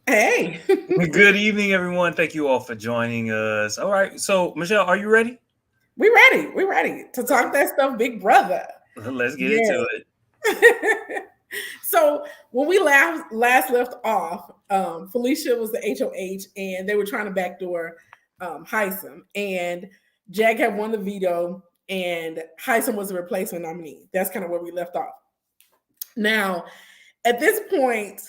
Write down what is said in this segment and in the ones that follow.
Hey, Good evening, everyone. Thank you all for joining us. All right. So, Michelle, are you ready? we ready. We ready to talk that stuff, big brother. Let's get Yeah. into it. So when we last left off, Felicia was the HOH, and they were trying to backdoor Heisem, and Jag had won the veto, and Heisem was the replacement nominee. That's kind of where we left off. Now, at this point,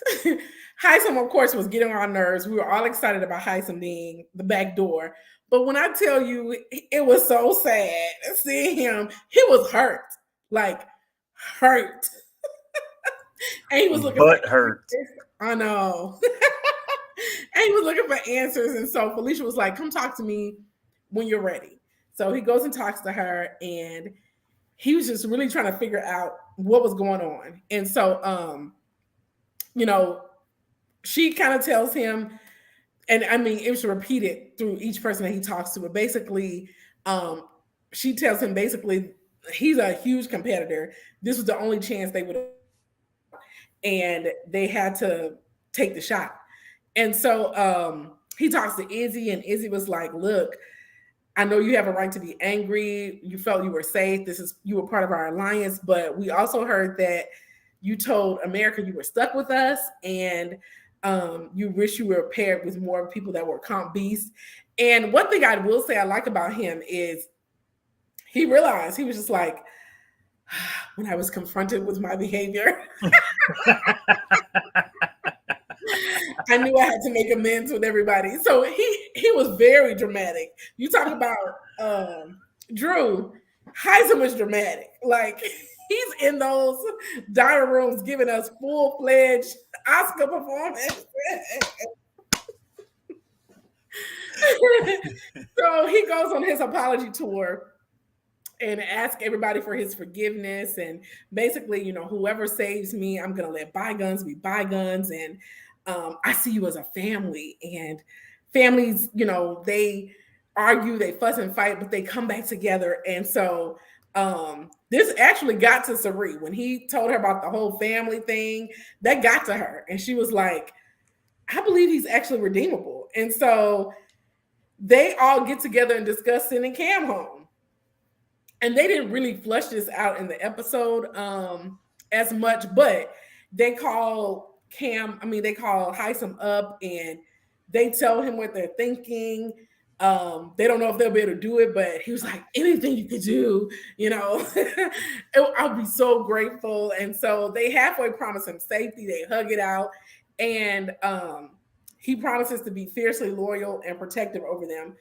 Heisem, of course, was getting on our nerves. We were all excited about Heisem being the back door. But when I tell you, it was so sad seeing him, he was hurt. Like, hurt. And he was looking for Butt hurt. answers. I know. And he was looking for answers. And so Felicia was like, come talk to me when you're ready. So he goes and talks to her, and he was just really trying to figure out what was going on. And so, you know, she kind of tells him, and I mean, it was repeated through each person that he talks to, but basically, um, she tells him basically he's a huge competitor. This was the only chance they would, and they had to take the shot. And so he talks to Izzy, and Izzy was like, "Look, I know you have a right to be angry. You felt you were safe. You were part of our alliance, but we also heard that you told America you were stuck with us, and you wish you were paired with more people that were comp beasts." And one thing I will say I like about him is he realized he was just like, when I was confronted with my behavior, I knew I had to make amends with everybody. So he was very dramatic. You talk about Drew, Heisem was dramatic. Like he's in those dining rooms giving us full fledged Oscar performance. So he goes on his apology tour and ask everybody for his forgiveness, and basically, whoever saves me, I'm gonna let bygones be bygones, and I see you as a family. And families, they argue, they fuss and fight, but they come back together. And so this actually got to Sari when he told her about the whole family thing. That got to her, and she was like, I believe he's actually redeemable. And so they all get together and discuss sending Cam home, and they didn't really flush this out in the episode as much, but they call Heisem up, and they tell him what they're thinking. They don't know if they'll be able to do it, but he was like, anything you could do, I'll be so grateful. And so they halfway promise him safety. They hug it out, and he promises to be fiercely loyal and protective over them.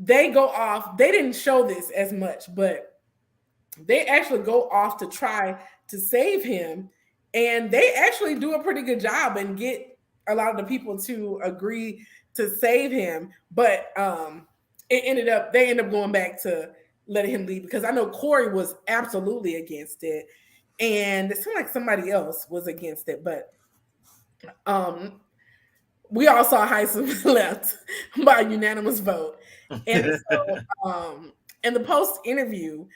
They go off. They didn't show this as much, but they actually go off to try to save him. And they actually do a pretty good job and get a lot of the people to agree to save him. But they end up going back to letting him leave, because I know Corey was absolutely against it. And it seemed like somebody else was against it. But um, we all saw Heisem left by unanimous vote. And so in the post interview,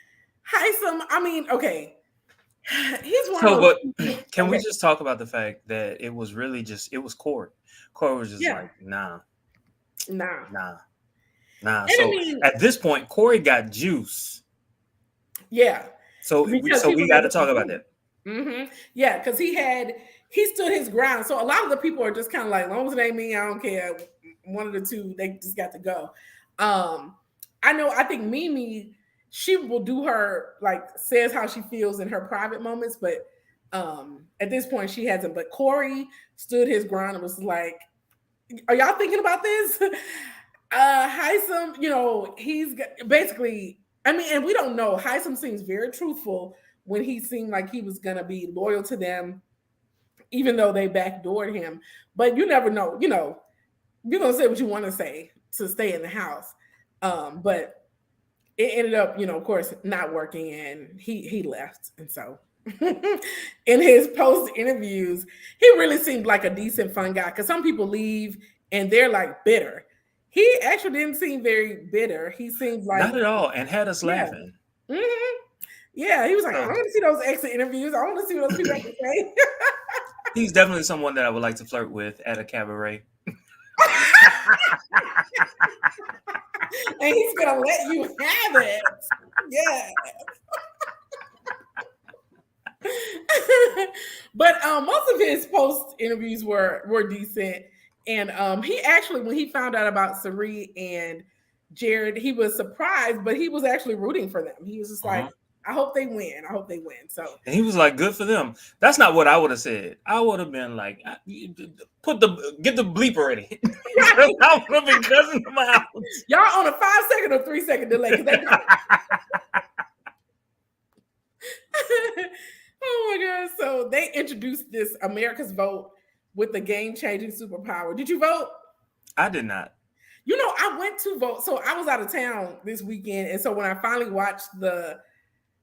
Heisem, I mean, okay, he's one of So, those but people. can we Okay, just talk about the fact that it was Corey? Corey was just yeah, like, nah, nah. nah, nah. And I So mean, at this point, Corey got juice. yeah, So because he we was got to able talk about to. that. Yeah, because he stood his ground. So a lot of the people are just kind of like, as long as it ain't me, I don't care. One of the two, they just got to go. Um, I think Mimi, she will do her, like, says how she feels in her private moments, but at this point she hasn't. But Corey stood his ground and was like, are y'all thinking about this? Heisem, basically, I mean, and we don't know. Heisem seems very truthful when he seemed like he was gonna be loyal to them, even though they backdoored him. But you never know. You're gonna say what you want to say to stay in the house. But it ended up, of course, not working, and he left. And so in his post interviews, he really seemed like a decent, fun guy. Because some people leave and they're like bitter. He actually didn't seem very bitter. He seemed like, Not at all, and had us yeah, laughing. hmm yeah. He was like, I So want to see those exit interviews. I want to see what those people have to say. He's definitely someone that I would like to flirt with at a cabaret. And he's gonna let you have it. Yeah. But most of his post interviews were decent. And he actually, when he found out about Sari and Jared, he was surprised, but he was actually rooting for them. He was just like, I hope they win. I hope they win. So, and he was like, "Good for them." That's not what I would have said. I would have been like, "Get the bleeper ready." I would have been cussing them out. Y'all on a 5-second or 3-second delay because they. Oh my God. So they introduced this America's Vote with the game-changing superpower. Did you vote? I did not. You know, I went to vote. So I was out of town this weekend. And so when I finally watched the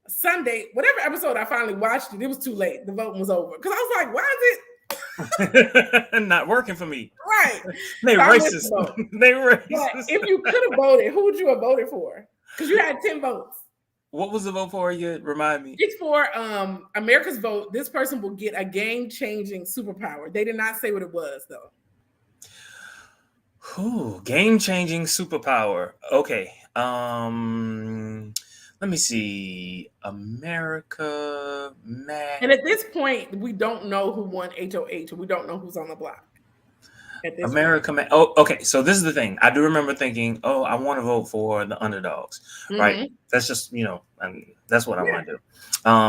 Sunday, whatever episode I finally watched it was too late. The voting was over. Because I was like, why is it not working for me? Right. They so racist. They racist. But if you could have voted, who would you have voted for? Because you had 10 votes. What was the vote for? You remind me. It's for America's Vote. This person will get a game-changing superpower. They did not say what it was, though. Ooh, game-changing superpower. Okay. Let me see. America, Mac. And at this point, we don't know who won HOH. We don't know who's on the block. America, Mac. Oh, okay. So this is the thing. I do remember thinking, oh, I want to vote for the underdogs, right? That's just, that's what I want to do.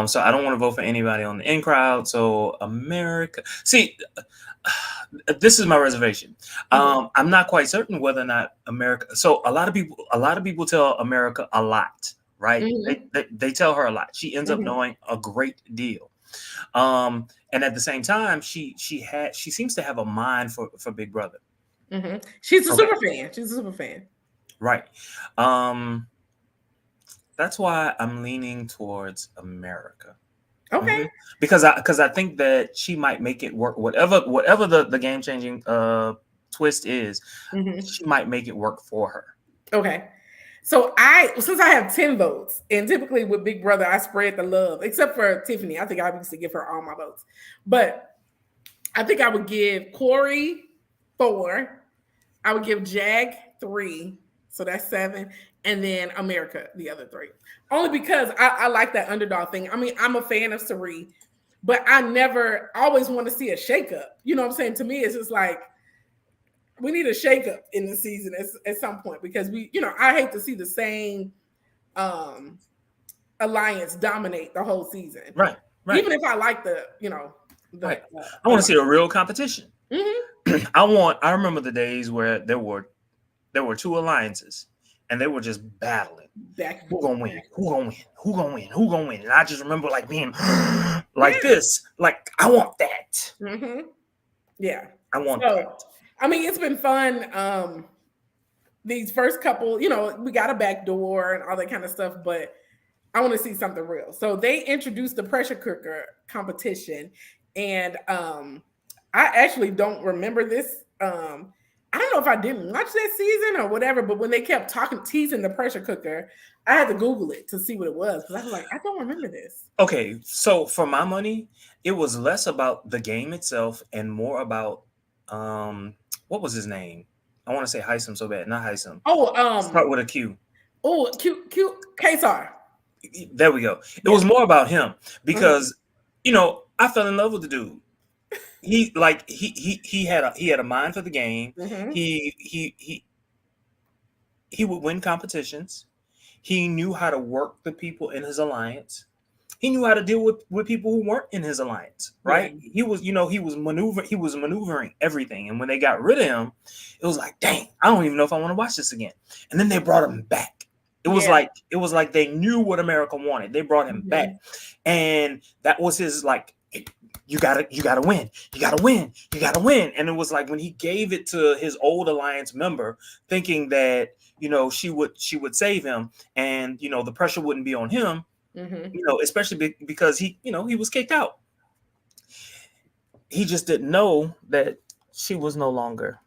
So I don't want to vote for anybody on the in crowd. So America. See, this is my reservation. I'm not quite certain whether or not America. So a lot of people tell America a lot, right? They tell her a lot. She ends up knowing a great deal. And at the same time, she seems to have a mind for Big Brother. She's a super fan. She's a super fan. Right. That's why I'm leaning towards America. Okay. Because I think that she might make it work. Whatever the game changing twist is, she might make it work for her. Okay. So since I have 10 votes, and typically with Big Brother, I spread the love, except for Tiffany. I think I used to give her all my votes. But I think I would give Corey 4. I would give Jag 3. So that's 7. And then America, the other 3. Only because I like that underdog thing. I mean, I'm a fan of Sari, but I always want to see a shakeup. You know what I'm saying? To me, it's just like, we need a shakeup in the season at some point because I hate to see the same alliance dominate the whole season. Right. Even if I like I want to see a real competition. I remember the days where there were 2 alliances and they were just battling. Who gonna win? Who gonna win? Who gonna win? Who gonna win? And I just remember like being like this. Like, I want that. Yeah. I want that. I mean, it's been fun. These first couple, we got a back door and all that kind of stuff, but I want to see something real. So they introduced the pressure cooker competition, and I actually don't remember this. I don't know if I didn't watch that season or whatever, but when they kept teasing the pressure cooker, I had to Google it to see what it was because I was like, I don't remember this. Okay, so for my money, it was less about the game itself and more about what was his name? I want to say Heisem so bad, not Heisem. Start with a Q. Oh, Q Kesar. There we go. It was more about him because I fell in love with the dude. He had a mind for the game. He would win competitions. He knew how to work the people in his alliance. He knew how to deal with people who weren't in his alliance, right? He was maneuvering everything. And when they got rid of him, it was like, dang, I don't even know if I want to watch this again. And then they brought him back. It was like they knew what America wanted. They brought him back. And that was his like, you gotta win. You gotta win. You gotta win. And it was like when he gave it to his old alliance member, thinking that, she would save him and the pressure wouldn't be on him. Especially because he was kicked out. He just didn't know that she was no longer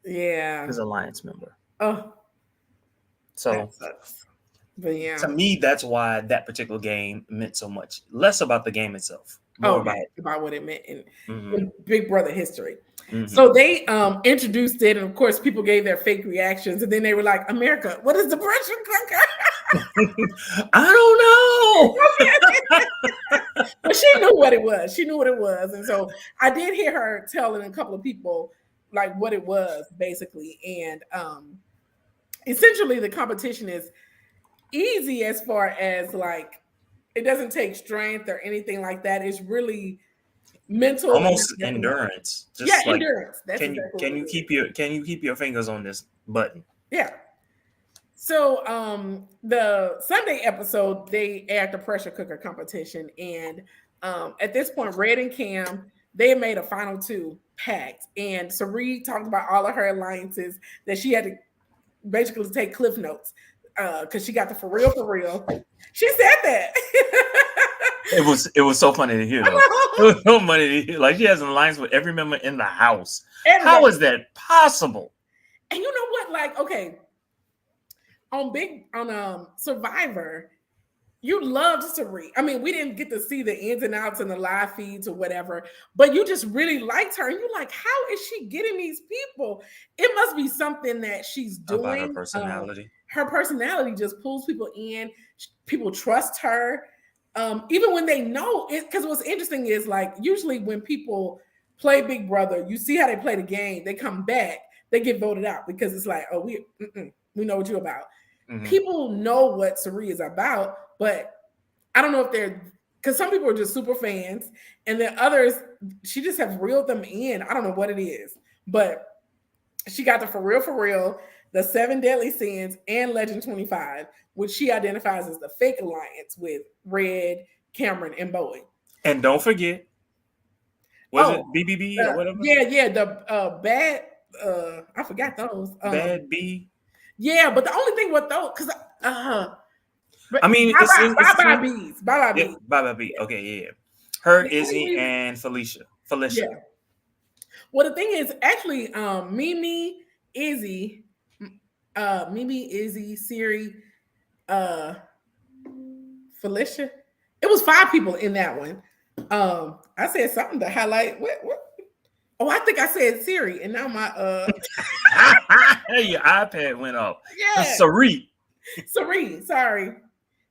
his alliance member. Oh, so but to me, that's why that particular game meant so much. Less about the game itself. More about about what it meant in mm-hmm. Big Brother history. Mm-hmm. So they introduced it, and of course, people gave their fake reactions, and then they were like, "America, what is the pressure cooker?" I don't know. But she knew what it was. She knew what it was, and so I did hear her telling a couple of people like what it was basically, and essentially the competition is easy as far as like it doesn't take strength or anything like that. It's really mental, almost endurance. Just like endurance. That's can you keep your fingers on this button? Yeah. So the Sunday episode, they aired the pressure cooker competition, and at this point, Red and Cam, they made a final two pact, and Sari talked about all of her alliances that she had to basically take cliff notes because she got the for real. She said that. It was so funny to hear though. It was so funny to hear. Like she has an alliance with every member in the house. How is that possible? And you know what? Like, okay, on Survivor, you loved Sari. I mean, we didn't get to see the ins and outs and the live feeds or whatever, but you just really liked her. And you're like, how is she getting these people? It must be something that she's doing. About her personality. Her personality just pulls people in. People trust her. Even when they know it, because what's interesting is like usually when people play Big Brother, you see how they play the game, they come back, they get voted out because it's like, oh, we know what you're about. Mm-hmm. People know what Sari is about, but I don't know if they're because some people are just super fans, and then others she just has reeled them in. I don't know what it is, but she got the for real, the 7 Deadly Sins, and Legend 25, which she identifies as the fake alliance with Red, Cameron, and Bowie. And don't forget, was it BBB or whatever? Yeah, the bad. I forgot those. Bad B. Yeah, but the only thing with those, because I mean, bye bees. Bye B. Okay, yeah. Her, Izzy, and Felicia. Yeah. Well, the thing is, actually, Mimi, Izzy, Siri, Felicia. It was 5 people in that one. I said something to highlight. What? Oh, I think I said Siri, and now my your iPad went off. Yeah, Sari, sorry.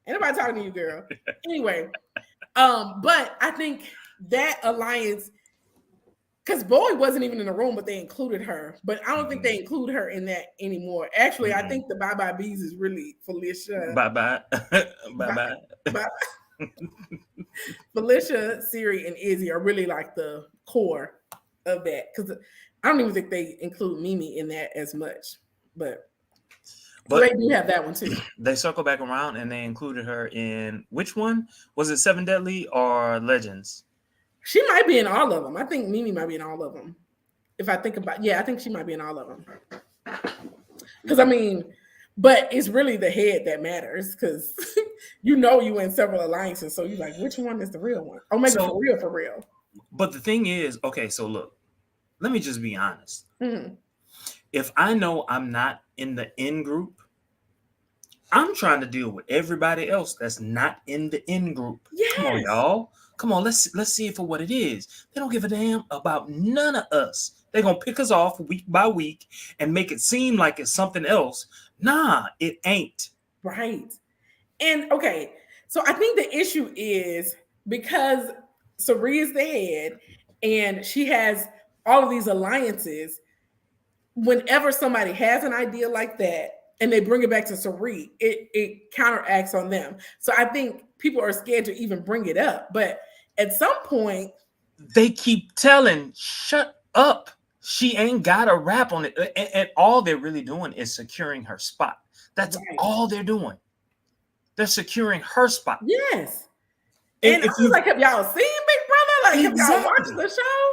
Ain't nobody talking to you, girl. Anyway, but I think that alliance, because Bowie wasn't even in the room, but they included her. But I don't think they include her in that anymore. Actually, I think the Bye Bees is really Felicia. Bye. Felicia, Siri, and Izzy are really like the core of that, because I don't even think they include Mimi in that as much, but they do have that one too. They circle back around and they included her in which one? Was it 7 Deadly or Legends? She might be in all of them. I think Mimi might be in all of them. If I think about, I think she might be in all of them. Because I mean, but it's really the head that matters, because you in several alliances, so you're like, which one is the real one? Or maybe for real. But the thing is, okay, so look, let me just be honest. Mm-hmm. If I know I'm not in the in group, I'm trying to deal with everybody else that's not in the in group. Yes. Come on, y'all. Come on, let's see it for what it is. They don't give a damn about none of us. They're gonna pick us off week by week and make it seem like it's something else. Nah, it ain't. Right. And okay, so I think the issue is because Sari is the head and she has all of these alliances. Whenever somebody has an idea like that and they bring it back to Sari, it counteracts on them. So I think people are scared to even bring it up. But at some point, they keep telling, shut up. She ain't got a rap on it. And all they're really doing is securing her spot. That's all they're doing. They're securing her spot. Yes. And I was like, have y'all seen Big Brother? Like, have y'all watched the show?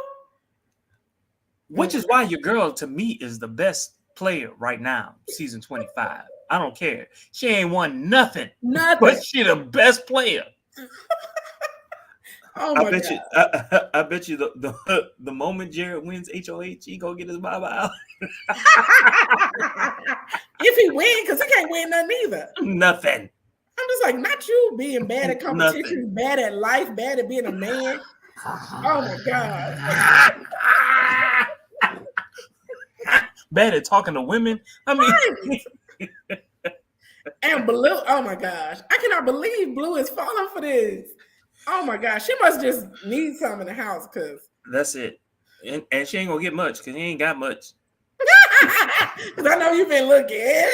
Which is why your girl, to me, is the best player right now, season 25. I don't care. She ain't won nothing. But she the best player. Oh my God. I bet you the moment Jared wins HOH, he gonna get his bye out. If he wins, because he can't win nothing either. Nothing. I'm just like, not you being bad at competition, bad at life, bad at being a man. Oh my god. Bad at talking to women. I mean, Right. And Blue, oh my gosh. I cannot believe Blue is falling for this. Oh my gosh. She must just need some in the house because that's it. And she ain't gonna get much because he ain't got much. because I know you've been looking.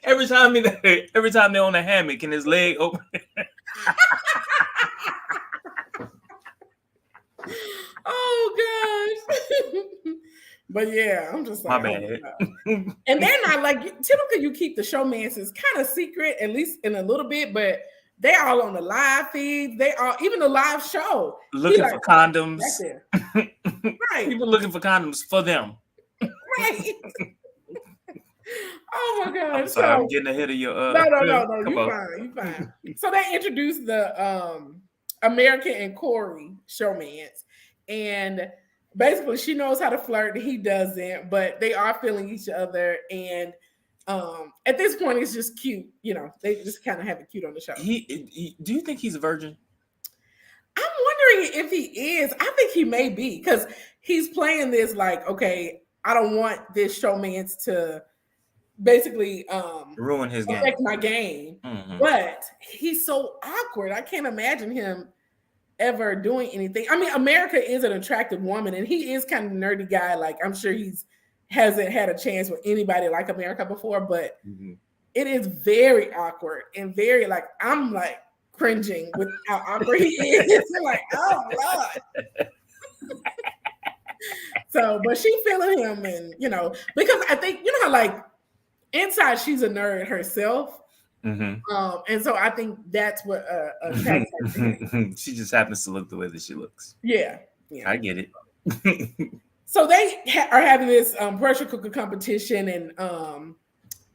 Every time they're on the hammock and his leg open. Oh gosh. But yeah, I'm just like, My bad. Oh, and they're not like typically you keep the showmances kind of secret, at least in a little bit, but they all on the live feeds. They are even the live show. Looking for condoms. Right. People looking for condoms for them. Right. Oh my god. I'm sorry, I'm getting ahead of your No, you're fine. So they introduced the American and Corey showmance, and basically she knows how to flirt, he doesn't, but they are feeling each other, and at this point it's just cute, they just kind of have it cute on the show. Do you think he's a virgin? I'm wondering if he is. I think he may be, because he's playing this like, okay, I don't want this showmance to basically ruin his game, affect my game. Mm-hmm. But he's so awkward. I can't imagine him ever doing anything. I mean, America is an attractive woman, and he is kind of a nerdy guy. Like, I'm sure hasn't had a chance with anybody like America before, but it is very awkward and very like, I'm like cringing with how awkward he is. Like, oh Lord. So, but she feeling him, and because I think how like inside she's a nerd herself. Mm-hmm. And so I think that's what attracts her. She just happens to look the way that she looks. Yeah. I get it. So they are having this pressure cooker competition, and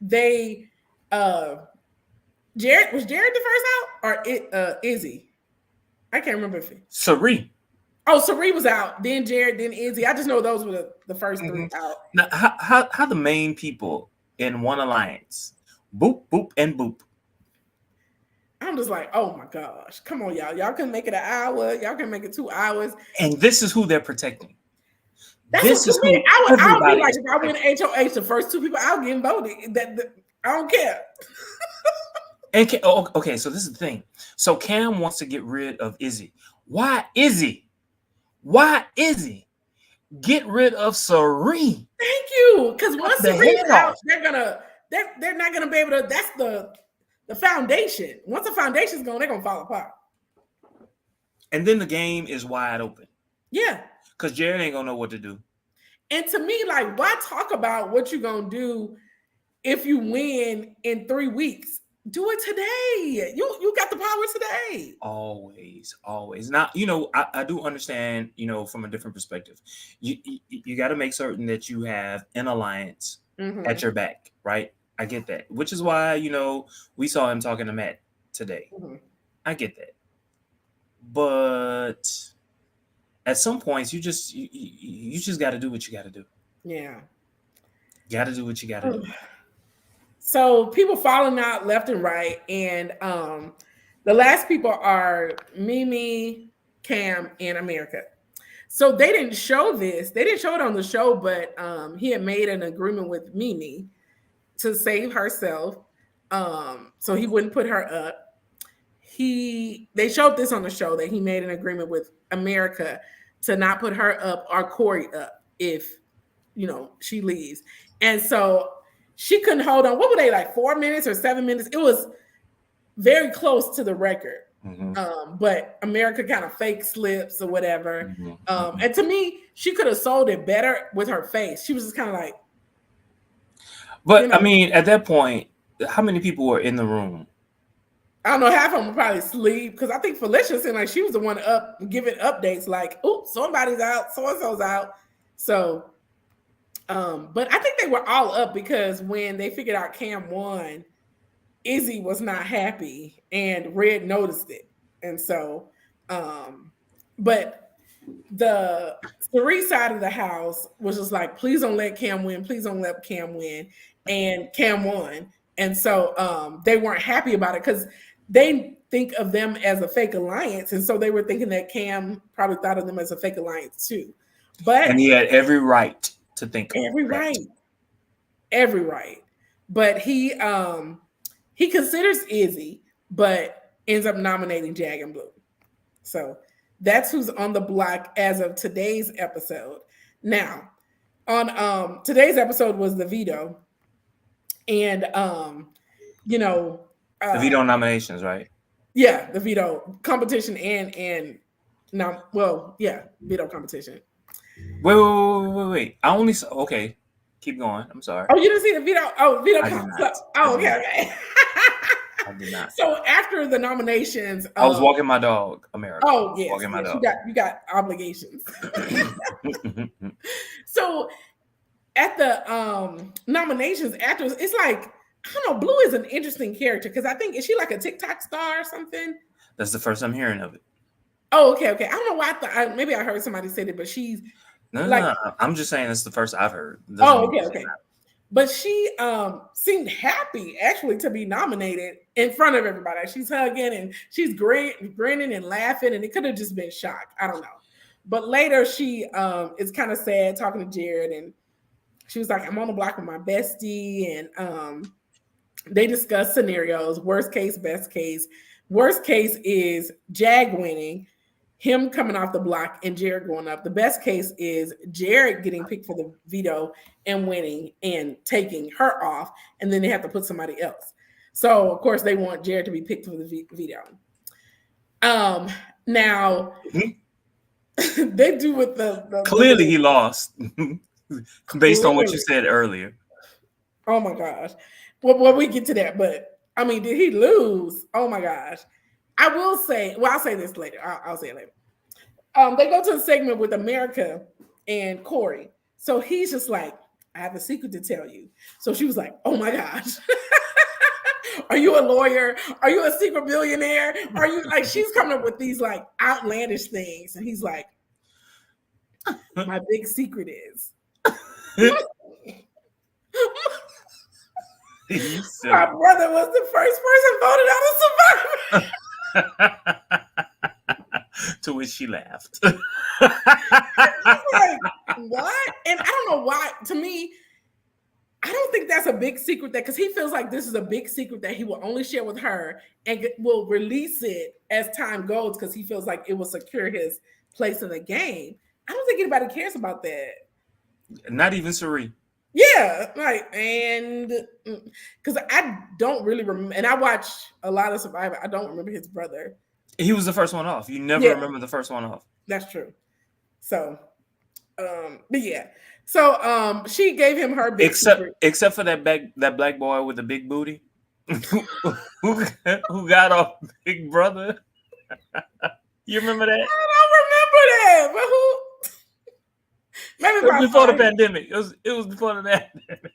they Jared the first out, or Izzy? I can't remember if Sari. Oh, Sari was out, then Jared, then Izzy. I just know those were the first three out. Now, how the main people in one alliance, boop, boop, and boop. I'm just like, oh my gosh, come on, y'all. Y'all can make it an hour. Y'all can make it 2 hours. And this is who they're protecting. This is who I would be like, if I win HOH, the first 2 people, I'll get voted. I don't care. And okay, so this is the thing. So Cam wants to get rid of Izzy. Why Izzy? Get rid of Sari. Thank you. Because once Sari's out, they're not gonna be able to. That's the foundation. Once the foundation's gone, they're gonna fall apart. And then the game is wide open. Yeah. Because Jared ain't gonna know what to do. And to me, like, why talk about what you're gonna do if you win in 3 weeks? Do it today. You got the power today. Always. Now, I do understand, from a different perspective. You got to make certain that you have an alliance at your back, right? I get that. Which is why, we saw him talking to Matt today. I get that. But at some points, you just got to do what you got to do. Yeah. Got to do what you got to do. So people falling out left and right, and the last people are Mimi, Cam, and America. So they didn't show this. They didn't show it on the show, but he had made an agreement with Mimi to save herself, so he wouldn't put her up. They showed this on the show that he made an agreement with America to not put her up or Corey up if she leaves, and so she couldn't hold on. What were they, like 4 minutes or 7 minutes? It was very close to the record. But America kind of fake slips or whatever. And to me, she could have sold it better with her face. She was just kind of like. But I mean, at that point, how many people were in the room? I don't know. Half of them would probably sleep, because I think Felicia seemed like she was the one up giving updates like, oh, somebody's out, so-and-so's out. So. But I think they were all up, because when they figured out Cam won, Izzy was not happy and Red noticed it. And so, but the Sari side of the house was just like, please don't let Cam win. Please don't let Cam win. And Cam won. And so they weren't happy about it, because they think of them as a fake alliance, and so they were thinking that Cam probably thought of them as a fake alliance too. But and he had every right to think every that. right. But he considers Izzy, but ends up nominating Jag and Blue. So that's who's on the block as of today's episode. Now, on today's episode was the veto, and you know, The veto nominations, right? Yeah, the veto competition and now, well, yeah, veto competition. Wait. I only saw. Okay, keep going. I'm sorry. Oh, you didn't see the veto? Oh, veto. I did not. Oh, okay. I did not. So after the nominations, I was walking my dog, America. Oh, yes, walking my dog. You got obligations. So at the nominations afterwards, it's like, I don't know, Blue is an interesting character because I think, is she like a TikTok star or something? That's the first I'm hearing of it. Oh, okay. I don't know why I thought, maybe I heard somebody say that, but she's no. I'm just saying it's the first I've heard. Okay. But she seemed happy actually to be nominated in front of everybody. She's hugging and she's grinning and laughing, and it could have just been shock. I don't know. But later she is kind of sad talking to Jared, and she was like, I'm on the block with my bestie, and they discuss scenarios, worst case, best case. Worst case is Jag winning, him coming off the block, and Jared going up. The best case is Jared getting picked for the veto and winning and taking her off, and then they have to put somebody else. So, of course, they want Jared to be picked for the veto. Now, they do with the clearly he lost based on what you said earlier. Oh my gosh. Well, we get to that, but I mean, did he lose? Oh my gosh. I will say, well, I'll say this later. I'll say it later. They go to a segment with America and Corey. So he's just like, I have a secret to tell you. So she was like, oh my gosh. Are you a lawyer? Are you a secret billionaire? Are you like, she's coming up with these like outlandish things. And he's like, my big secret is. My brother was the first person voted out of Survivor. To which she laughed. Like, what? And I don't know why. To me, I don't think that's a big secret, that because he feels like this is a big secret that he will only share with her and will release it as time goes because he feels like it will secure his place in the game. I don't think anybody cares about that. Not even Suri. Yeah, right. And because I don't really remember, and I watch a lot of Survivor, I don't remember his brother. He was the first one off. You never remember the first one off. That's true. So, but yeah. So she gave him her big secret. Except for that black boy with the big booty who got off Big Brother. You remember that? I don't remember that, but who? Maybe it was before the pandemic. It was before the pandemic.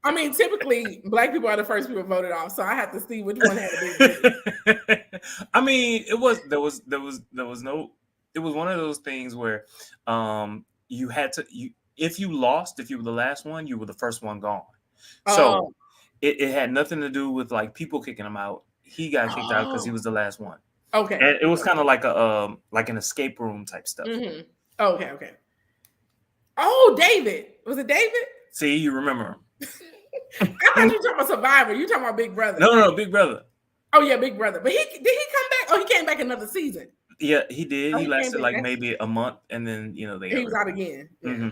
I mean, typically black people are the first people voted off, so I have to see which one had a big booty. I mean, there was no. It was one of those things where you had to, if you lost, if you were the last one, you were the first one gone. So it had nothing to do with like people kicking him out. He got kicked out because he was the last one. Okay. And it was kind of like like an escape room type stuff. Mm-hmm. Okay. Oh, David. Was it David? See, you remember him. I thought you were talking about Survivor. You talking about Big Brother. No, Big Brother. Oh, yeah, Big Brother. But did he come back? Oh, he came back another season. Yeah, he did. He lasted like maybe a month, and then he was out again. Yeah.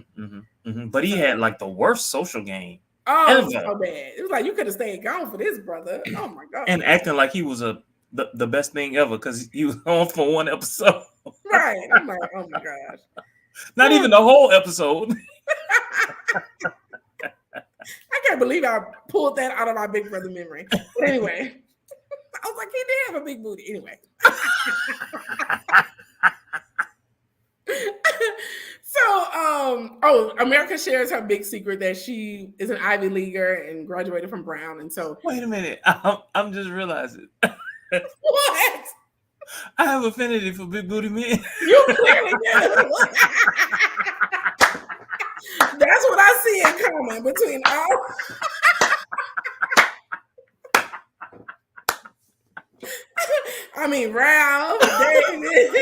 But he had like the worst social game. Oh, it was so bad. It was like you could have stayed gone for this, brother. Oh my god! And acting like he was the best thing ever because he was on for one episode. Right. I'm like, oh my gosh. Not even the whole episode. I can't believe I pulled that out of my Big Brother memory. But anyway, I was like, he did have a big booty. Anyway. So, America shares her big secret that she is an Ivy Leaguer and graduated from Brown. And so, wait a minute, I'm just realizing. What? I have affinity for big booty men. You clearly do. That's what I see in common between all. Ralph, David.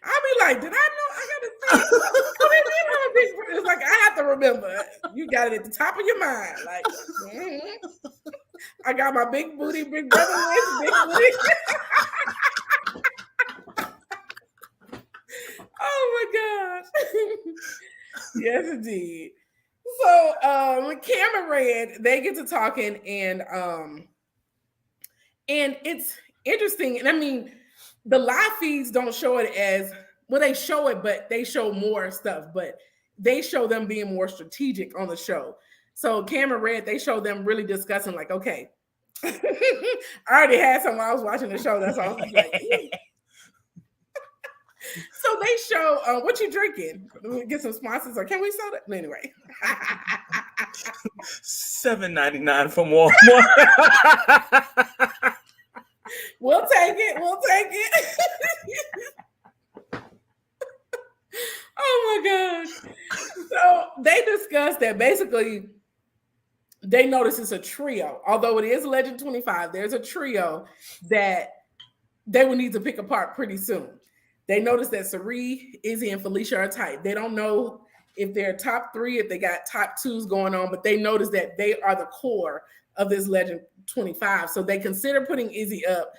I'll be like, did I know I got to say? Oh, they did have a big brother. It's like, I have to remember. You got it at the top of your mind. Like, I got my big booty, big brother list, big booty. Oh my gosh. Yes, indeed. So when Cam and Red, they get to talking and it's interesting. And I mean, the live feeds don't show it as well, they show it, but they show more stuff, but they show them being more strategic on the show. So Cam and Red, they show them really discussing, like, okay. I already had some while I was watching the show. That's all I was like, so they show what you drinking. Get some sponsors, or can we sell that? Anyway. $7.99 from Walmart. We'll take it. We'll take it. Oh my gosh. So they discussed that basically they notice it's a trio. Although it is Legend 25, there's a trio that they will need to pick apart pretty soon. They notice that Sari, Izzy, and Felicia are tight. They don't know if they're top three, if they got top twos going on, but they notice that they are the core of this Legend 25. So they consider putting Izzy up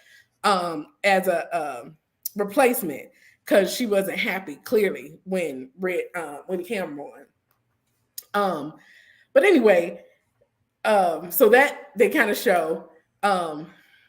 as a replacement because she wasn't happy clearly when Cam won. But anyway, so that they kind of show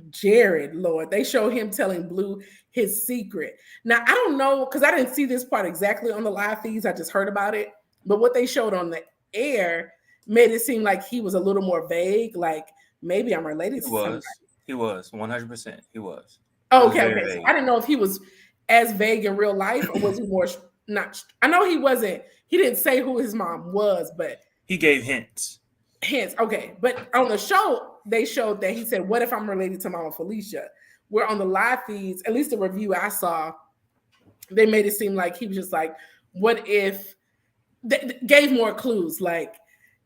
Jared, Lord, they show him telling Blue his secret. Now, I don't know, because I didn't see this part exactly on the live feeds. I just heard about it. But what they showed on the air made it seem like he was a little more vague, like maybe I'm related to somebody. He was 100%. He was. Oh, okay. So I didn't know if he was as vague in real life or was he more not. I know he wasn't. He didn't say who his mom was, but he gave hints. Okay. But on the show, they showed that he said, "What if I'm related to Mama Felicia?" Where on the live feeds, at least the review I saw, they made it seem like he was just like, "What if?" They gave more clues, like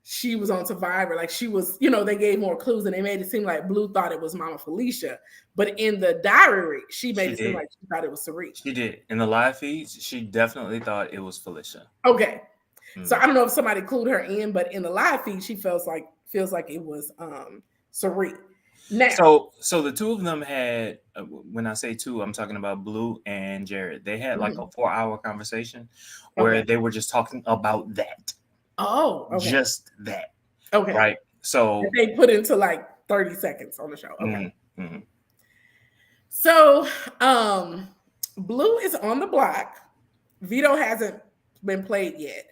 she was on Survivor, like she was, they gave more clues and they made it seem like Blue thought it was Mama Felicia. But in the diary, she made it seem like she thought it was Sari. She did. In the live feeds, she definitely thought it was Felicia. Okay. So I don't know if somebody clued her in, but in the live feed, she feels like it was Sari. Now, so the two of them had, when I say two, I'm talking about Blue and Jared. They had like a 4-hour conversation where they were just talking about that. Oh, okay. Just that. Okay. Right. So they put into like 30 seconds on the show. Okay. Mm-hmm. So Blue is on the block. Veto hasn't been played yet.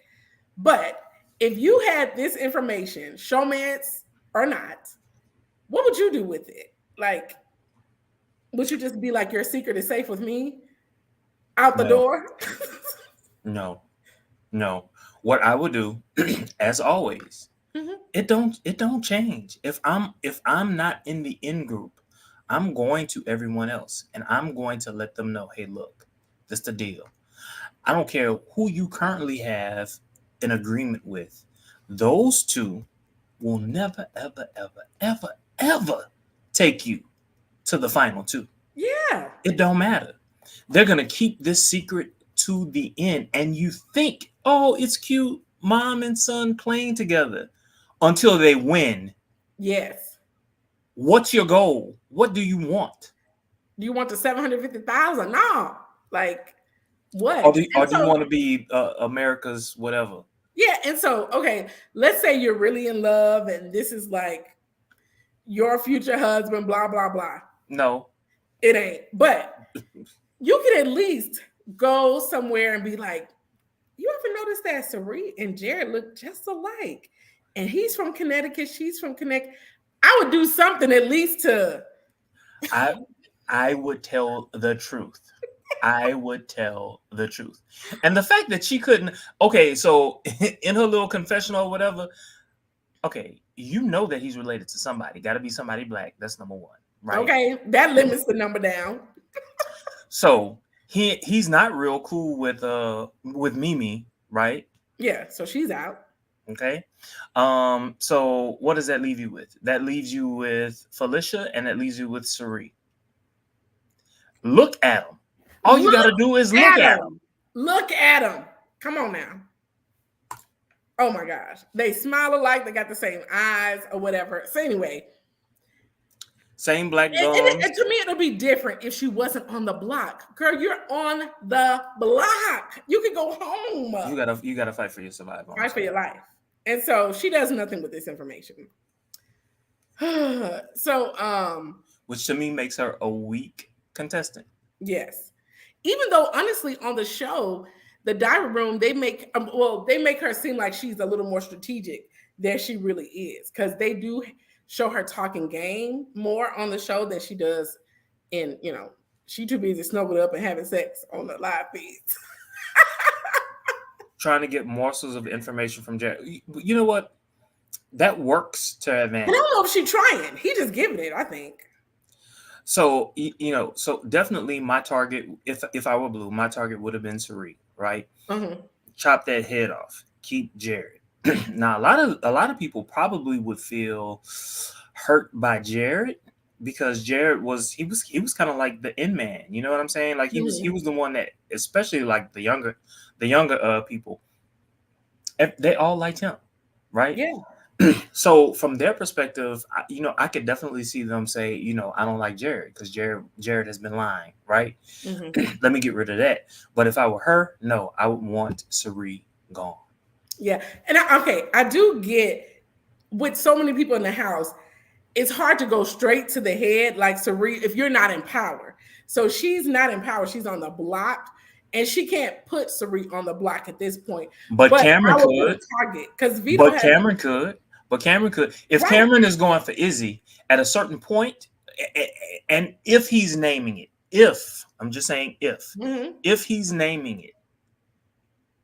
But if you had this information, showmance or not, what would you do with it? Like, would you just be like, your secret is safe with me? Out the door? No. What I would do, as always, it don't change. If I'm not in the in group, I'm going to everyone else and I'm going to let them know, hey, look, this is the deal. I don't care who you currently have an agreement with. Those two will never, ever, ever, ever, ever take you to the final two. Yeah. It don't matter. They're going to keep this secret to the end. And you think, oh, it's cute, mom and son playing together, until they win. Yes. What's your goal? What do you want? Do you want the 750,000? No. Like, what? Or do you want to be America's whatever? Yeah. And so, okay, let's say you're really in love and this is like your future husband, blah, blah, blah. No. It ain't. But you can at least go somewhere and be like, you ever notice that Sari and Jared look just alike? And he's from Connecticut, she's from Connecticut. I would do something at least to... I would tell the truth. I would tell the truth. And the fact that she couldn't... Okay, so in her little confessional or whatever, okay, you know that he's related to somebody. Got to be somebody black. That's number one, right? Okay, that limits the number down. So he's not real cool with Mimi, right? Yeah, so she's out. Okay. So what does that leave you with? That leaves you with Felicia, and that leaves you with Suri. Look at them. All you got to do is look at them. Look at them. Come on now. Oh my gosh. They smile alike. They got the same eyes or whatever. So anyway. Same black gums. And to me, it'll be different if she wasn't on the block. Girl, you're on the block. You can go home. You gotta fight for your survival. Fight for your life. And so she does nothing with this information. So which to me makes her a weak contestant. Yes. Even though honestly on the show, the diary room, they make her seem like she's a little more strategic than she really is, because they do show her talking game more on the show than she does in, she too busy snuggled up and having sex on the live feeds. Trying to get morsels of information from Jared. You know what? That works to her advantage. I don't know if she's trying. He just giving it, I think. So, so definitely my target, if I were Blue, my target would have been Suri, right? Mm-hmm. Chop that head off. Keep Jared. Now, a lot of people probably would feel hurt by Jared, because Jared was kind of like the end man. You know what I'm saying? Like he was the one that, especially like the younger people, they all liked him, right? Yeah. So from their perspective, I could definitely see them say, I don't like Jared because Jared has been lying, right? Mm-hmm. Let me get rid of that. But if I were her, no, I would want Suri gone. Yeah. And I do get, with so many people in the house, it's hard to go straight to the head like Suri if you're not in power. So she's not in power. She's on the block. And she can't put Suri on the block at this point. But Cameron could. But Cameron could. But Cameron could. If right. Cameron is going for Izzy at a certain point, and if he's naming it, I'm just saying if he's naming it,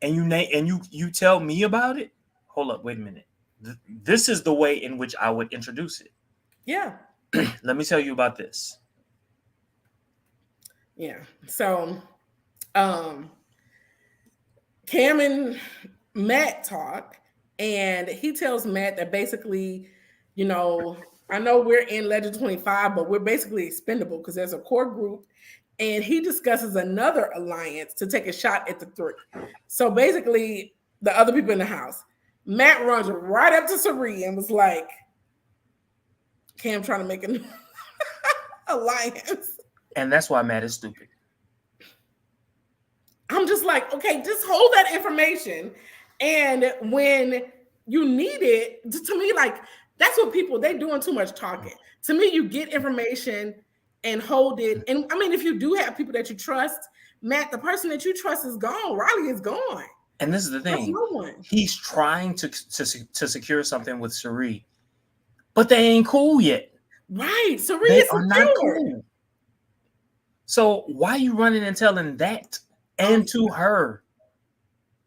and you tell me about it, hold up, wait a minute. This is the way in which I would introduce it. Yeah. Let me tell you about this. Yeah. So Cam and Matt talk, and he tells Matt that basically, I know we're in Legend 25, but we're basically expendable because there's a core group, and he discusses another alliance to take a shot at the 3. So basically, the other people in the house, Matt runs right up to Suri and was like, Cam trying to make an alliance. And that's why Matt is stupid. I'm just like, okay, just hold that information. And when you need it, to me, like, that's what they're doing too much talking. To me, you get information and hold it. And I mean, if you do have people that you trust, Matt, the person that you trust is gone. Riley is gone. And this is the thing. No, he's trying to secure something with Suri, but they ain't cool yet. Right. Suri is not cool. So why are you running and telling that? And to her,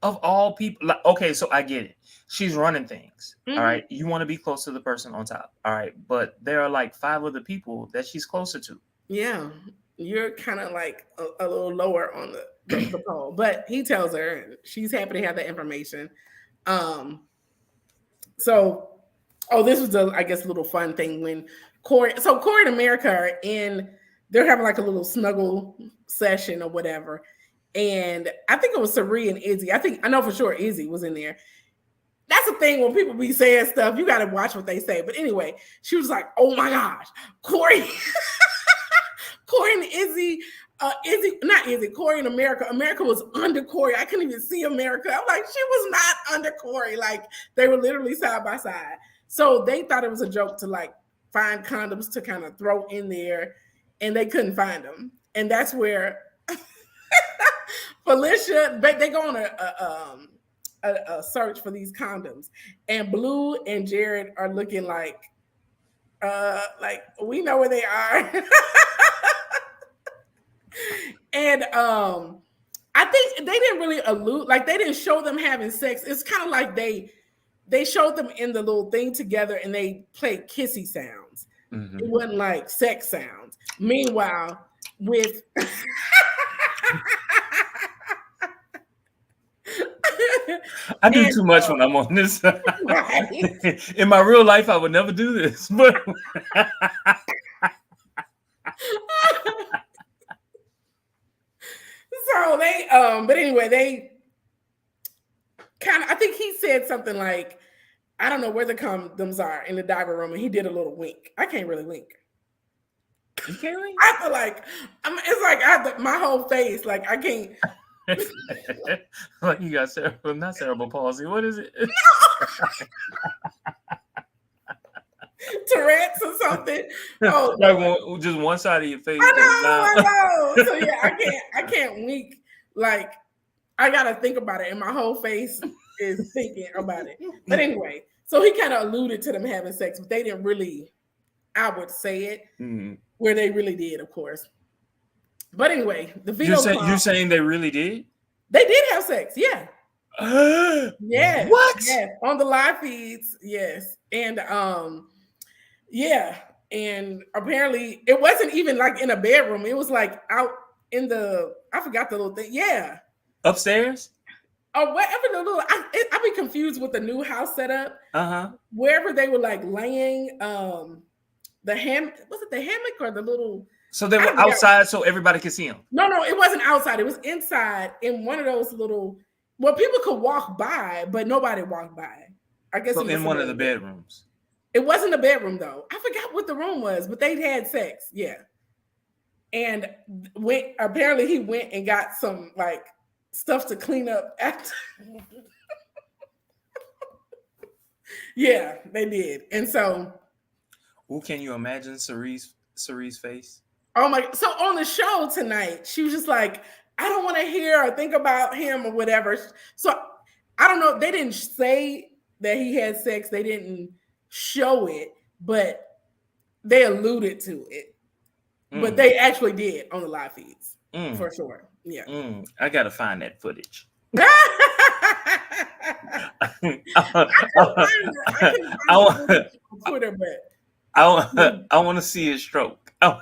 of all people, like, okay, so I get it. She's running things. All right. You want to be close to the person on top. All right. But there are like 5 other people that she's closer to. Yeah. You're kind of like a little lower on the pole. But he tells her, and she's happy to have that information. So, this was I guess, a little fun thing when Corey and America are they're having like a little snuggle session or whatever. And I think it was Suri and Izzy. I know for sure Izzy was in there. That's the thing when people be saying stuff, you got to watch what they say. But anyway, she was like, oh my gosh, Corey and Izzy, Corey and America. America was under Corey. I couldn't even see America. I'm like, she was not under Corey. Like, they were literally side by side. So they thought it was a joke to like find condoms to kind of throw in there, and they couldn't find them. And that's where Felicia, they go on a search for these condoms, and Blue and Jared are looking like we know where they are. And I think they didn't really allude, like they didn't show them having sex. It's kind of like they showed them in the little thing together and they played kissy sounds. Mm-hmm. It wasn't like sex sounds. Meanwhile, with I do And too much when I'm on this. right. In my real life, I would never do this, but So they but anyway, they kind of, I think he said something like, I don't know where the condoms are in the diver room, and he did a little wink. I can't really wink. you can't wink. I feel like it's like I have my whole face, like I can't. Like you got not cerebral palsy. What is it? Tourette's or something. Oh, like just one side of your face. I know. So yeah, I can't wink. Like I gotta think about it, and my whole face is thinking about it. But anyway, so he kind of alluded to them having sex, but they didn't really, I would say it, where they really did, of course. But anyway, the video. You're saying they really did? They did have sex, yeah. Yes. What? Yes. On the live feeds, yes. And yeah. And apparently it wasn't even like in a bedroom. It was like out in the, I forgot the little thing. Yeah. Upstairs? Or whatever the little, I'd be confused with the new house setup. Wherever they were like laying the was it the hammock or the little? So they were outside so everybody could see them? No, it wasn't outside. It was inside in one of those little, well, people could walk by, but nobody walked by. I guess so in one of the bedrooms. It wasn't a bedroom though. I forgot what the room was, but they had sex. Yeah. And apparently he went and got some like stuff to clean up after. Yeah, they did. And so. Ooh, can you imagine Cerie's face? Oh my, so on the show tonight, she was just like, I don't want to hear or think about him or whatever. So I don't know. They didn't say that he had sex. They didn't show it, but they alluded to it. But they actually did on the live feeds for sure. Yeah. I got to find that footage. Twitter, but I want to see his stroke. Oh.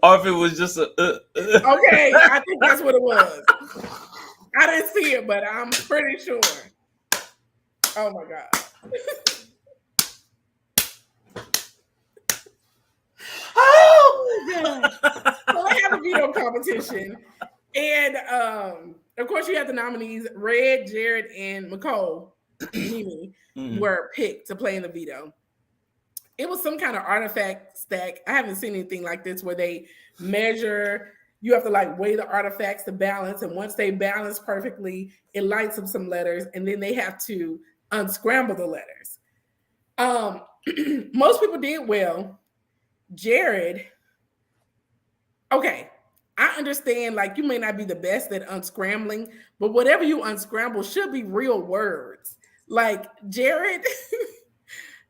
Or if it was just a okay, I think that's what it was. I didn't see it, but I'm pretty sure. Oh my god. Oh god. So they have a veto competition. And of course you have the nominees, Red, Jared, and McCole Mimi were picked to play in the veto. It was some kind of artifact stack. I haven't seen anything like this where they measure, you have to like weigh the artifacts to balance. And once they balance perfectly, it lights up some letters and then they have to unscramble the letters. Most people did well. Jared, okay, I understand like you may not be the best at unscrambling, but whatever you unscramble should be real words. Like Jared,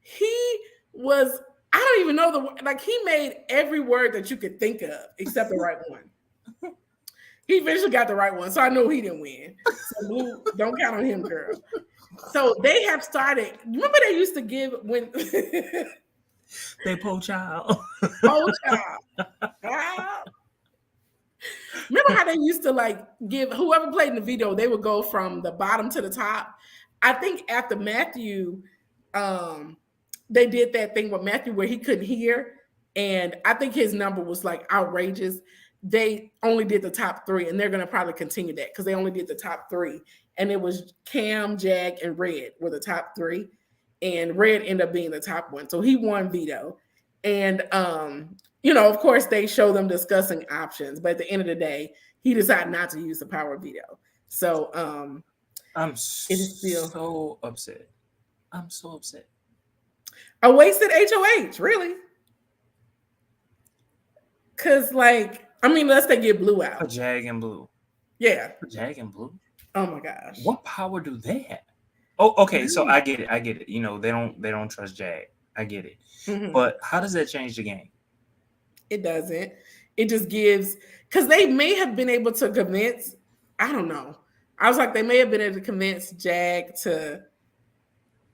he was, I don't even know like he made every word that you could think of except the right one. He eventually got the right one, so I know he didn't win. So Blue, don't count on him, girl. So they have started. Remember they used to give when they po child. Po child. Remember how they used to like give whoever played in the video, they would go from the bottom to the top. I think after Matthew, they did that thing with Matthew where he couldn't hear. And I think his number was like outrageous. They only did the top three, and they're going to probably continue that because they only did the top three. And it was Cam, Jag, and Red were the top three. And Red ended up being the top one. So he won veto. And, of course, they show them discussing options. But at the end of the day, he decided not to use the power of veto. So I'm so upset. I'm so upset. A wasted HOH, really. Because, unless they get Blue out. A Jag and Blue. Yeah. A Jag and Blue? Oh, my gosh. What power do they have? Oh, okay, so I get it. They don't trust Jag. I get it. Mm-hmm. But how does that change the game? It doesn't. It just gives, because they may have been able to convince, I don't know. I was like, they may have been able to convince Jag to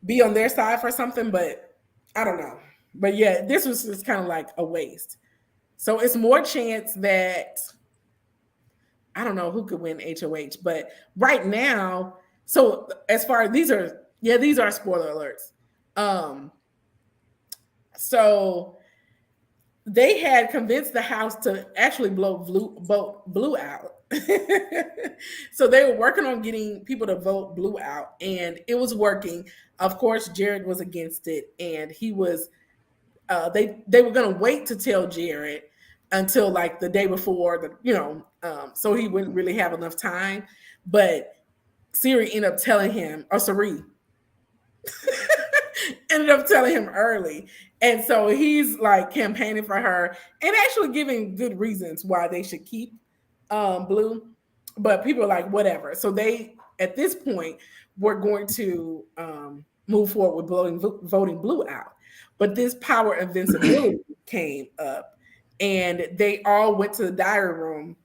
be on their side for something, but I don't know. But yeah, this was just kind of like a waste. So it's more chance that I don't know who could win HOH, but right now, so as far as these are spoiler alerts. Um, so they had convinced the House to actually vote blue out. So they were working on getting people to vote blue out, and it was working. Of course, Jared was against it, and he was. They were going to wait to tell Jared until like the day before so he wouldn't really have enough time. But Siri ended up telling him, or Sari ended up telling him early. And so he's like campaigning for her and actually giving good reasons why they should keep Blue. But people are like, whatever. So they, at this point, were going to move forward with voting Blue out. But this power invincibility came up, and they all went to the diary room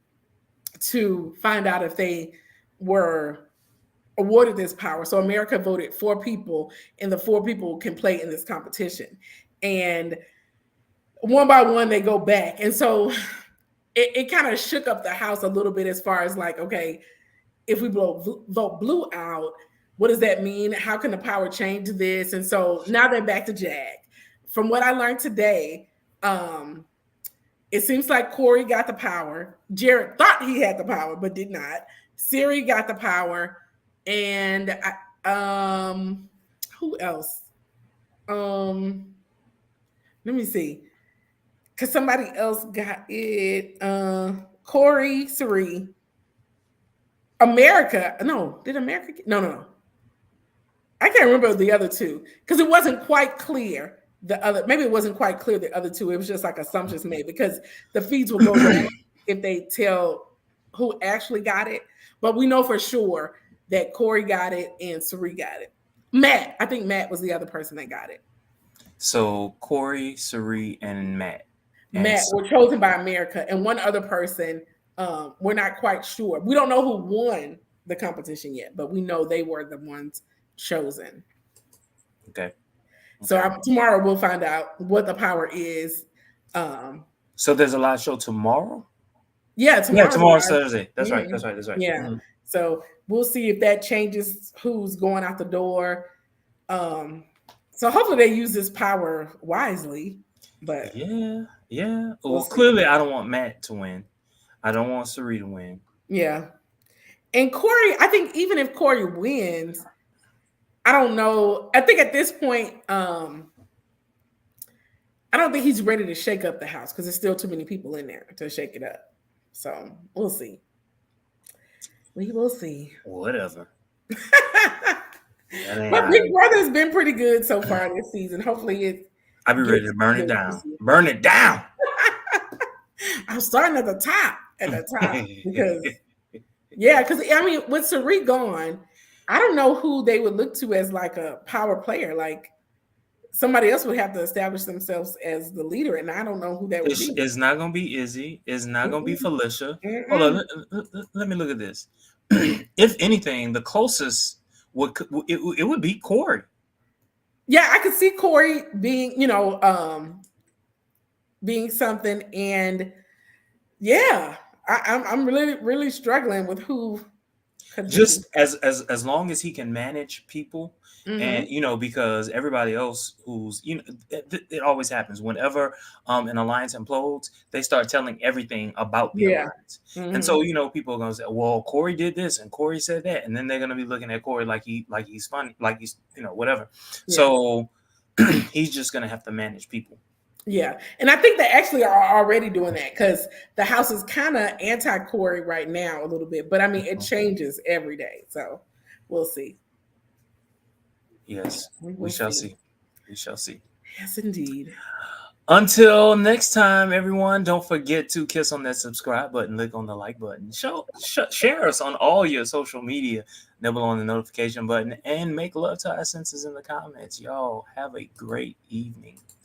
to find out if they were awarded this power. So America voted 4 people, and the 4 people can play in this competition. And one by one, they go back. And so it kind of shook up the House a little bit as far as like, okay, if we vote Blue out, what does that mean? How can the power change this? And so now they're back to Jag. From what I learned today, it seems like Corey got the power. Jared thought he had the power, but did not. Siri got the power. And who else? Let me see. Because somebody else got it. Corey, Siri. America. No, did America get? No. I can't remember the other 2 because it wasn't quite clear. Maybe it wasn't quite clear the other 2. It was just like assumptions made because the feeds will go down if they tell who actually got it. But we know for sure that Corey got it and Sari got it. I think Matt was the other person that got it. So Corey, Sari, and Matt. Matt were chosen by America, and one other person, we're not quite sure. We don't know who won the competition yet, but we know they were the ones chosen. Okay. So tomorrow we'll find out what the power is. So there's a live show tomorrow? Yeah, tomorrow's Thursday. That's right. That's right. Yeah. Mm-hmm. So we'll see if that changes who's going out the door. So hopefully they use this power wisely. But yeah. Well, clearly I don't want Matt to win. I don't want Sari to win. Yeah. And Corey, I think even if Corey wins, I don't know. I think at this point, I don't think he's ready to shake up the House because there's still too many people in there to shake it up. So we'll see. We will see. Whatever. But Big Brother's been pretty good so far this season. Hopefully I'll be ready to burn it down. Burn it down. I'm starting at the top. Because I mean, with Sari gone, I don't know who they would look to as like a power player. Like somebody else would have to establish themselves as the leader, and I don't know who that would be. It's not going to be Izzy. It's not going to be Felicia. Hold on, let me look at this. If anything, the closest it would be Corey. Yeah, I could see Corey being, being something, and yeah, I'm really, really struggling with who. Just as long as he can manage people, and because everybody else who's it always happens whenever an alliance implodes, they start telling everything about the alliance, and so people are gonna say, well, Corey did this and Corey said that, and then they're gonna be looking at Corey like he's funny, like he's whatever. Yeah. So he's just gonna have to manage people. Yeah, and I think they actually are already doing that because the House is kind of anti-Corey right now a little bit, but I mean it changes every day, so we'll see. Yes, we shall see. We shall see. Yes, indeed. Until next time, everyone, don't forget to kiss on that subscribe button, click on the like button, share us on all your social media, nibble on the notification button, and make love to our senses in the comments. Y'all have a great evening.